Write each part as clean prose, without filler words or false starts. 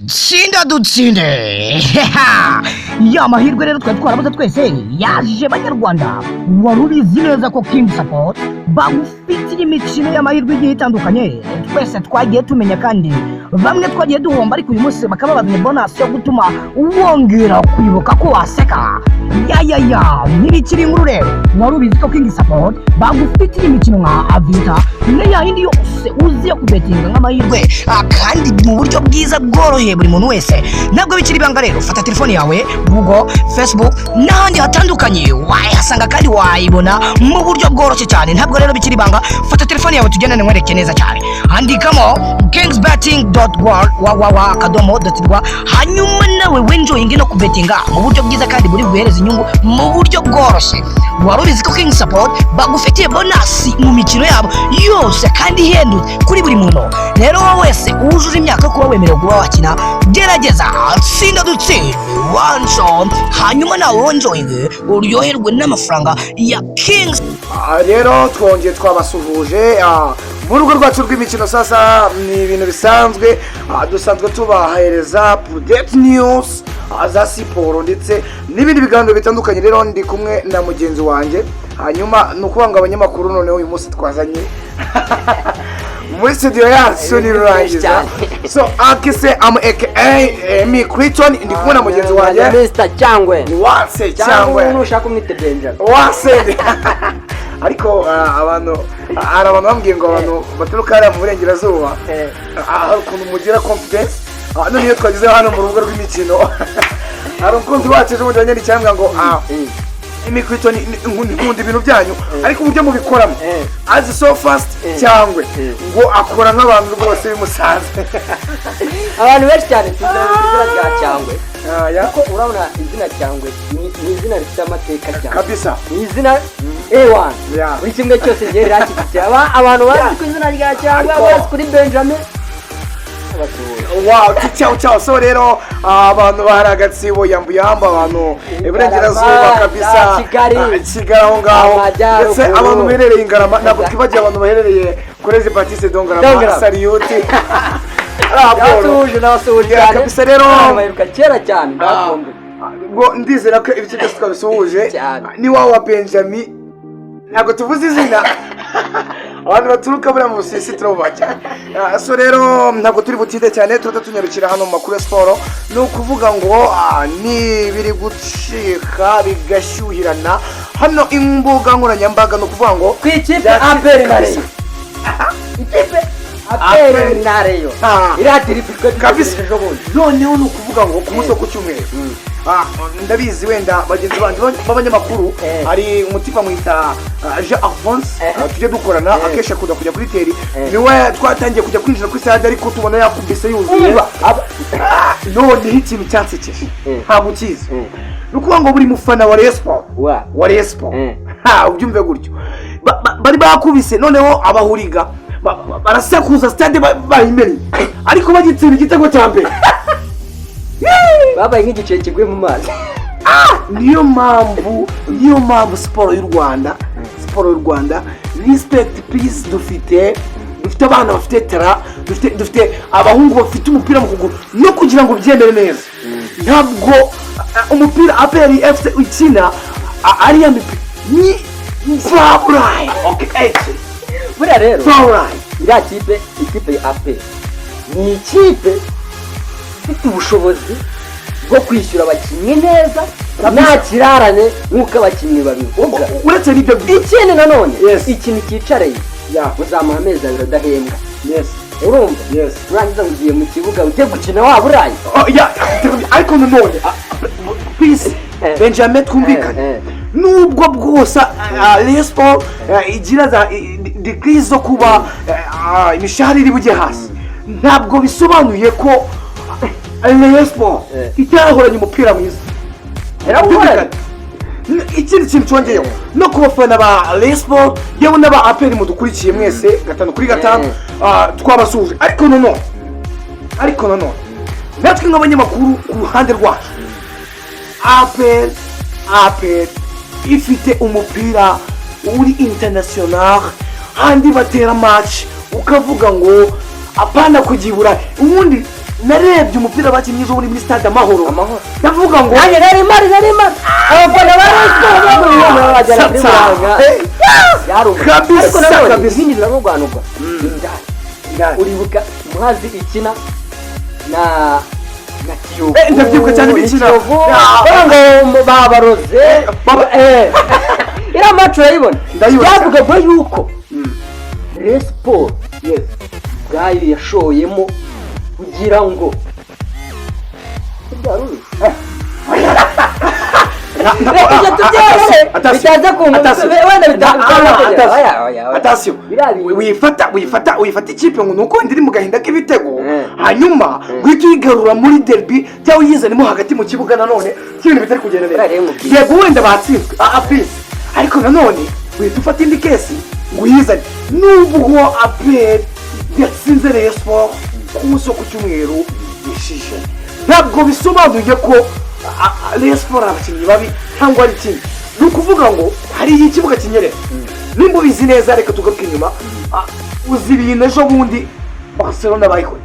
Tsinda dutsinde ya mahirwe rero twari twarabuze twese yaje banyarwanda. Wari ubizi neza ko King Support bagufitiye imikino y'amahirwe igiye itandukanye twese twagiye tumenya, kandi bamwe twagiye duhomba, ariko uyu munsi bakaba bazanye bonus yo gutuma wongera kwibuka ko waseka. Ntibikiri inkuru rero. Wari ubizi ko King Support bagufitiye imikino nka Avita ya yindi yose uziye kubetinga nk'amahirwe, kandi mu buryo bwiza bworoheye buri muntu wese. Ntabwo bikiri ibanga rero, fata telefone yawe, Google, Facebook n'ahandi hatandukanye wayasanga kandi wayibona mu buryo bworoshye cyane. Ntabwo rero bikiri ibanga, fata telefone yawe tugendane nkwereke neza cyane. Andikamo kingsbetting.rw hanyuma nawe wenjoyinge no kubetinga mu buryo bwiza kandi buri guhereza inyungu mu buryo bworoshye. Wari ubizi ko King Support bagufitiye bonus mu mikino yabo yose kandi ihendutse kuri buri muntu. Rero wowe wese wujuje imyaka kuba wemerewe kuba wakina, gerageza tsinda dutsinde one shot, hanyuma nawe wenjoyinge uryoherwe n'amafaranga ya King. Rero twongeye twabasuhuje mu rugo rwacu rw'imikino. Sasa ni ibintu bisanzwe, dusanzwe tubahereza update news za siporo ndetse n'ibindi biganiro bitandukanye. Rero ndi kumwe na mugenzi wanjye, hanyuma nukubanga abanyamakuru noneho uyu munsi twazanye muri studio yacu ni rurangiza. So akise aka mi Crichton, ndi kumwe na mugenzi wanjye Mr. Cyangwe. Wase Cyangwe nushaka umwite Benjamin Wase. Ariko abantu bambwiye ngo abantu baturuka hariya mu burengerazuba hari ukuntu mugira confidence. None iyo twagize hano mu rubuga rw'imikino hari umukunzi wacu ejo bundi wanyandikira cyangwa ngo imikino nkunda ibintu byanyu, ariko uburyo mubikoramo azi so fast cyangwe ngo akora nk'abantu rwose bimusanze. abantu benshi cyane tuzira rya Cyangwe yako urabona izina Cyangwe ni izina rifite amateka cyane kabisa. Ni izina A1 buri kimwe cyose ngiye rakitse abantu bazi ku izina rya Cyangwe, bazi kuri Benjamin. Wow, ciao. So rero abantu bahari agatsibo yambuyamba abantu iburengerazuba kabisa, Kigali aho ngaho, ndetse abantu baherereye Ingarama. Ntabwo twibagiye abantu baherereye College Baptiste Dongarama. Saliyuti nabasuhuje kabisa. Rero baheruka kera cyane ndakumva ngo ndizera ko ibice byose twabisuhuje. Ni wawe wa Benjamin, ntabwo tuvuze izina abantu baturuka muri mu sisi turuba cyane. So rero ntabwo turi butinde cyane, tunyarukira hano mu makuru ya siporo. Ni ukuvuga ngo ni biri gucika bigashyuhirana hano imbuga nkoranyambaga. Ni ukuvuga ngo kwikipe APR Nareyo, ikipe APR Nareyo iratiripikwe kabisa. Noneho ni ukuvuga ngo ku munsi wo ku cyumweru, ndabizi wenda bagenzi bandi b'abanyamakuru hari umutima mwita Jean Alphonse tujye dukorana akesha kujya kuri teri. Niwe twatangiye kujya kwinjira kuri stade, ariko tubona yakubise yuzuye. None ikintu cyansekeje ntabwo ukizi, ni ukuvuga ngo buri mufana wa Rayon Sport ubyumve gutyo bari bakubise. Noneho abahuriga barasakuza stade bayimenye, ariko bagitsinda igitego cya mbere babaye nk'igice kigwe mu mazi. Niyo mpamvu siporo y'u Rwanda respect please. Dufite abana bafite tera, dufite abahungu bafite umupira mu kuguru no kugira ngo byemere neza. Ntabwo umupira APR FC ukina ari ya ni Fabrai. Okay, buriya rero iriya ikipe ya APR ni ikipe ifite ubushobozi bwo kwishyura abakinnyi neza nta kirarane nk'uko abakinnyi babivuga. Uretse n'ibyo ikindi nanone ikintu cyicareye uzamuha amezi abiri udahembwa. Urumva urangiza ngo ugiye mu kibuga ujye gukina waburaye. Ariko nanone please Benjamin, twumvikane, nubwo bwose Rayon Sport igira za degree zo kuba imishahara iri bujye hasi, ntabwo bisobanuye ko Rayon Sport itarahoranye umupira mwiza. Ikindi kintu cyongeyeho no ku bafana ba Rayon Sport yewe n'aba APR mudukurikiye mwese 5/5 twabasuhuje. Ariko nanone natwe nk'abanyamakuru ku ruhande rwacu, APR ifite umupira uri international, handi batera match ukavuga ngo apana kujibura. Ubundi narebye umupira bakinnye ejo muri stade Amahoro ndavuga ngo nanjye nari mari abafana barasoma bagera kuri Muhanga kabisa izindi ziramugwanugwa uribuka Muhazi ikina na Kiyovu ndabyibuka cyane bikina ngo babaroze ira match urayibona yavuga ngo yuko Rayon Sport bwayo yashoyemo kugira ngo wifata ikipe ngo nuko ndiri mu gahinda k'ibitego hanyuma guhita uyigarura muri derby cyangwa uyizanemo hagati mu kibuga nanone ibintu bitari kugenda neza yego wenda batsinzwe apisi ariko nanone wihita ufata indi kesi ngo uyizane nubwo aperi yatsinze Rayon Sport ku munsi wo ku cyumweru yishije ntabwo bisobanuye ko Rayon Sport abakinnyi babi cyangwa ari ikindi ni ukuvuga ngo hari ikibuga kinyerera nimba ubizi neza reka tugaruke inyuma uzi ibintu ejo bundi Barcelona bayikora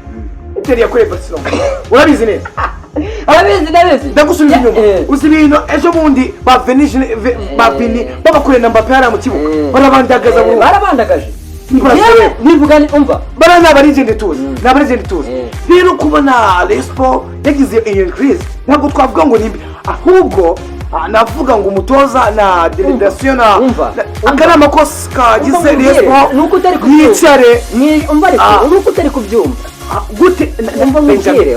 Inter yakoreye Barcelona urabizi neza ababizi ndagusubiza inyuma uzi ibintu ejo bundi ba Vini babakoreye na Mbappé hariya mu kibuga barabandagaza nivuga ni umva bara n'abaregende tuzi rero kubona Rayon Sport yagize increase ntabwo twavuga ngo nimbi ahubwo navuga ngo umutoza na delegation na akanama kose kagize Rayon Sport nuko utari yicare ni umva ariko nuko utari kubyumva gute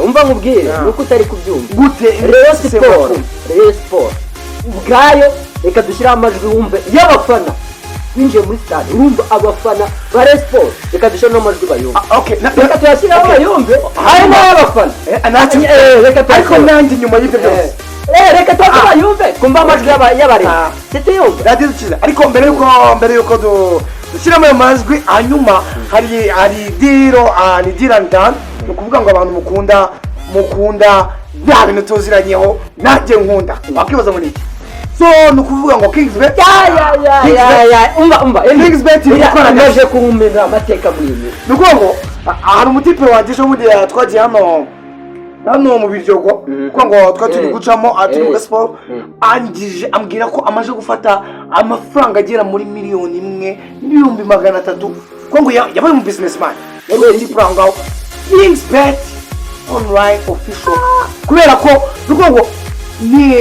umva nkubwire nuko utari kubyumva gute Rayon Sport ubwayo reka dushyiraho amajwi wumve y'abafana winjiye muri stade urumva abafana ba Rayon Sport reka dushyire no majwi bayumve reka tuyashyiraho bayumve harimo abafana ariko nanjye nyuma y'ibyo byose reka tuyashyire kumva amajwi y'abari titiyumve radiyo ariko mbere yuko dushyiramo ayo majwi hanyuma hari diro ni dirandani ni ukuvuga ngo abantu mukunda bya bintu tuziranyeho nanjye nkunda wakwibaza muri iki so nukuvuga ngo Kingsbet umva Kingsbet iraje kumumena amateka muri nukuvuga ngo hari umutipe wagisho muri twagiye hano mu biryogo kuko ngo twaturi gucamo ati mu Sport angije ambwira ko amaje gufata amafaranga agera muri miliyoni 1,300,000 kuko ngo yabaye mu businessman yari yipranga Kingsbet online official kubera ko nukuvuga ngo ni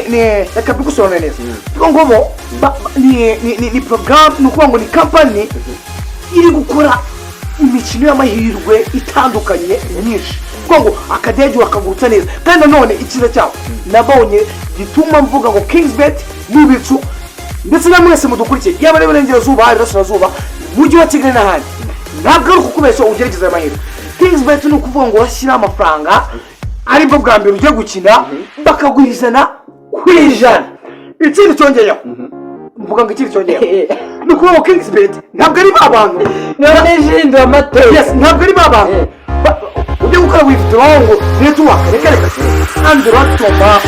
reka bigusobanurire neza ngo bo ni program nukuvuga ngo ni company iri gukora imikino y'amahirwe itandukanye myinshi ngo akadeje wakagurutsa neza kandi none ikiza cyawo nabonye gituma mvuga ngo Kingsbet n'ibitsu ndetse na mwese mudukurikiye yaba n'Iburengero zuba hari Rasirazuba mujyi wa Kigali n'ahandi ntabwo ari ukubeshya ugerageza amahirwe Kingsbet ni ukuvuga ngo washyira amafaranga aribwo bwa mbere ugiye gukina bakaguhizana kwijana ikindi cyongeyeho mvuga ngo ikindi cyongeyeho ni ukuvuga ngo Kingsbet ntabwo ari abantu none jindwa amateka ntabwo ari abantu ujye gukora withdraw ngo network reka kandi uratuma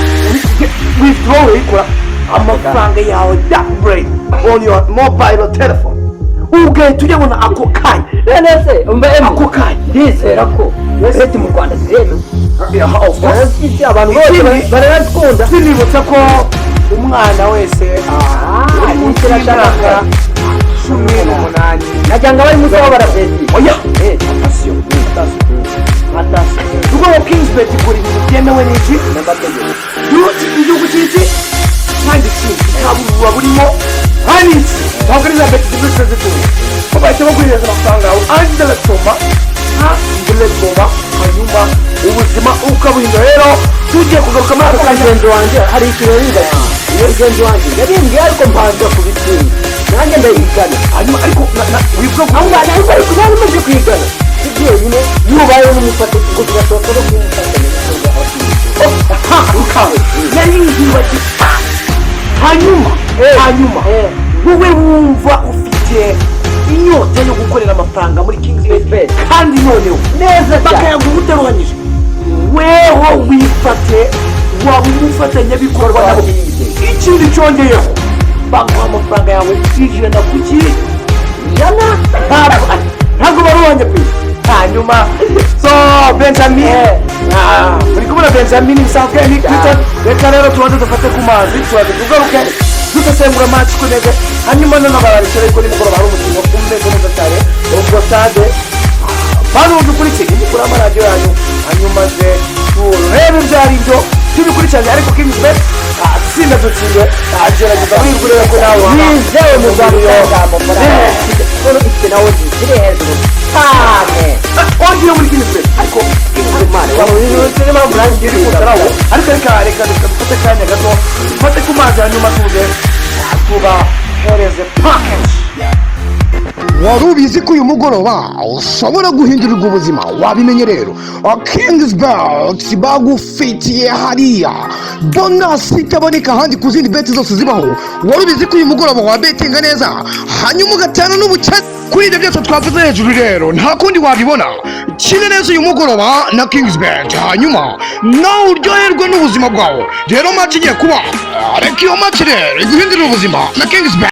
withdraw ikora amafaranga yawe downgrade on your mobile telephone ugahita uyabona ako kanya nese ako kanya ndizera ko wese mu Rwanda zireme abantu bose barakunda sinibutsa ko umwana wese uri munsi y'imyaka 18 najyanga bari munsi aho barafeti oya atasiyo ubwo Kingsbet ikora ibintu byemewe n'iki igihugu cy'iki kandi ntabwo burimo hanitse ntabwo ari za beti zibishe zituye ko bahita baguririza amafaranga yawe andi agatuma hanyuma ubuzima ukabuhinda rero tugiye kugaruka muri ako kanya mugenzi wanjye hari ikirori mugenzi wanjye yabimbwiye ariko mbanza kubitsinda nanjye ndayigana hanyuma ariko wivuga ko ahubwo ariko nari maze kwigana ibyo nyine yubaye n'umufata ngo tugasohoka no kumufatanya ukawe nari ngiye hanyuma wowe wumva ufite inyota yo gukorera amafaranga muri Kingsbet kandi noneho neza bakayaguha utaruhanyije weho wifate waba umufatanyabikorwa nabo ikindi cyongeyeho baguha amafaranga yawe ijana ku ijana ntabwo baruhanya pe hanyuma so Benjamin muri kubona Benjamin bisanzwe ni Clinton reka rero tubanze dufate ku mazi tubanze tugaruke dusesengura match ku neza hanyuma none abararikira yuko nimugoroba hari umukino umeze neza cyane ubwo stade bano dukurikije kuri amaradiyo yanyu hanyuma ze turebe byari byo tubikurikiranye ariko Kingsbet atsinda dutsinde agerageza kwigurira ko nawe yizewe mu Rwanda solo ifite nawe ziri hejuru cyane ogiye muri Kingsbet ariko Kingsbet wabonye mpamvu iri kutarawo ariko reka dufate kanya gato dufate ku mazi hanyuma tuze tuba hereze package. wari ubizi ko uyu mugoroba ushobora guhindurirwa ubuzima wabimenye rero Kingsbet bagufitiye hariya bonasi itaboneka ahandi ku zindi beti zose zibaho. wari ubizi ko uyu mugoroba wabetinga neza hanyuma ugatana n'ubukene kuri ibyo byose twavuze hejuru rero nta kundi wabibona. kine neza uyu mugoroba na Kingsbet hanyuma nawe uryoherwe n'ubuzima bwawe. rero match igiye kuba reka iyo match rero iguhindurire ubuzima na Kingsbet.